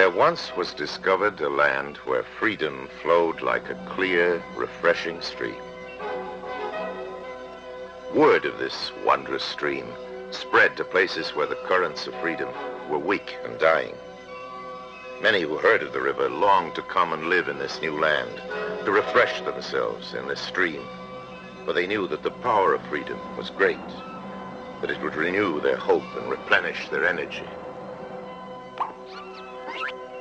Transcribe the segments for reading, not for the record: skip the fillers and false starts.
There once was discovered a land where freedom flowed like a clear, refreshing stream. Word of this wondrous stream spread to places where the currents of freedom were weak and dying. Many who heard of the river longed to come and live in this new land, to refresh themselves in this stream, for they knew that the power of freedom was great, that it would renew their hope and replenish their energy.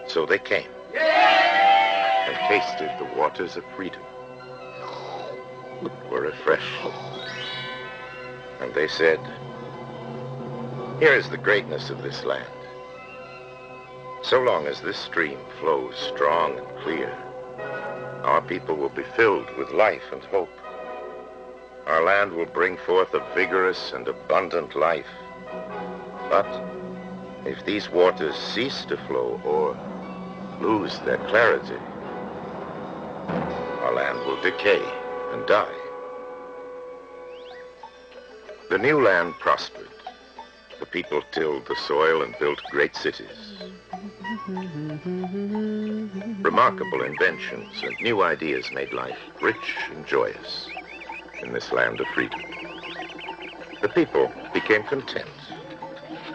So they came and tasted the waters of freedom, were refreshed, and they said, "Here is the greatness of this land. So long as this stream flows strong and clear, our people will be filled with life and hope. Our land will bring forth a vigorous and abundant life. But if these waters cease to flow or lose their clarity, our land will decay and die." The new land prospered. The people tilled the soil and built great cities. Remarkable inventions and new ideas made life rich and joyous in this land of freedom. The people became content.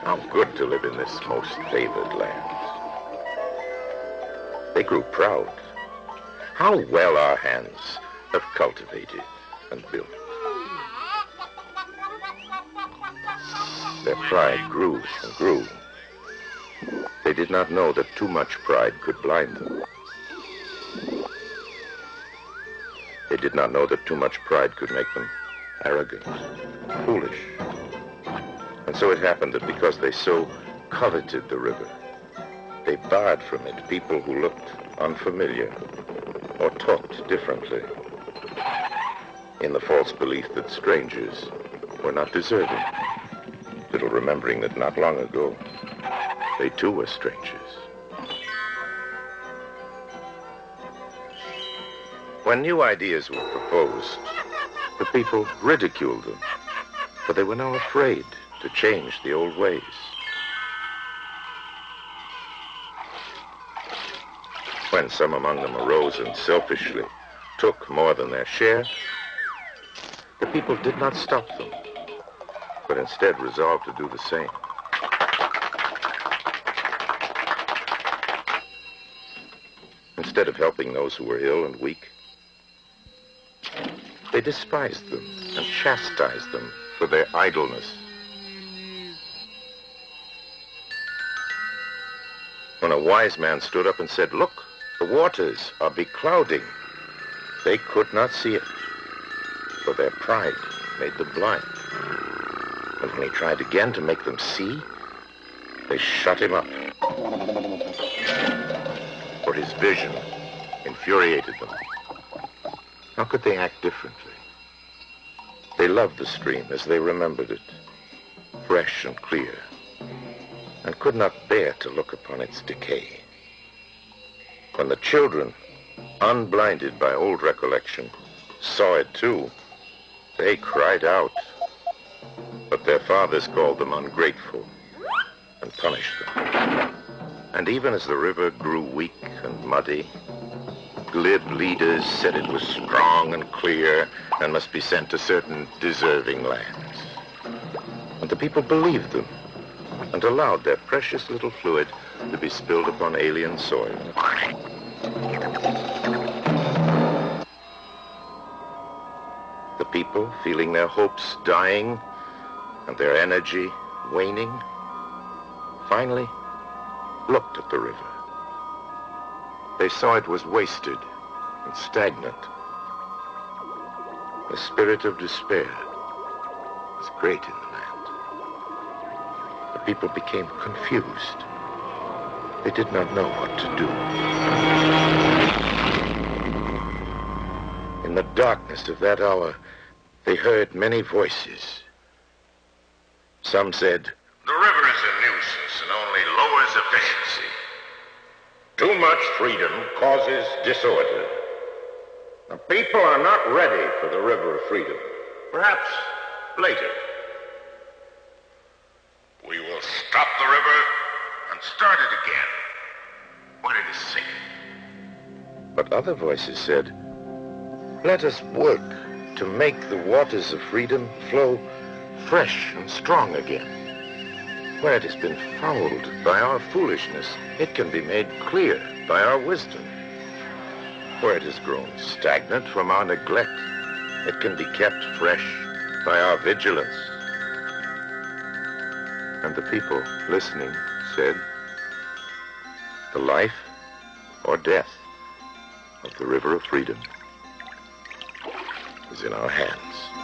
How good to live in this most favored land. They grew proud. How well our hands have cultivated and built. Their pride grew and grew. They did not know that too much pride could blind them. They did not know that too much pride could make them arrogant, foolish. And so it happened that because they so coveted the river, they barred from it people who looked unfamiliar or talked differently, in the false belief that strangers were not deserving, little remembering that not long ago, they too were strangers. When new ideas were proposed, the people ridiculed them, for they were now afraid to change the old ways. When some among them arose and selfishly took more than their share, the people did not stop them, but instead resolved to do the same. Instead of helping those who were ill and weak, they despised them and chastised them for their idleness. When a wise man stood up and said, "Look, the waters are beclouding," they could not see it, for their pride made them blind. And when he tried again to make them see, they shut him up, for his vision infuriated them. How could they act differently? They loved the stream as they remembered it, fresh and clear, and could not bear to look upon its decay. When the children, unblinded by old recollection, saw it too, they cried out, but their fathers called them ungrateful and punished them. And even as the river grew weak and muddy, glib leaders said it was strong and clear and must be sent to certain deserving lands. And the people believed them and allowed their precious little fluid to be spilled upon alien soil. The people, feeling their hopes dying and their energy waning, finally looked at the river. They saw it was wasted and stagnant. The spirit of despair was great in the land. The people became confused. They did not know what to do. In the darkness of that hour, they heard many voices. Some said, "The river is a nuisance and only lowers efficiency. Too much freedom causes disorder. The people are not ready for the river of freedom. Perhaps later. We will stop the river and start it again. when it is sick. But other voices said, let us work to make the waters of freedom flow fresh and strong again. Where it has been fouled by our foolishness, it can be made clear by our wisdom. Where it has grown stagnant from our neglect, it can be kept fresh by our vigilance. And the people listening said, the life or death of the river of freedom is in our hands.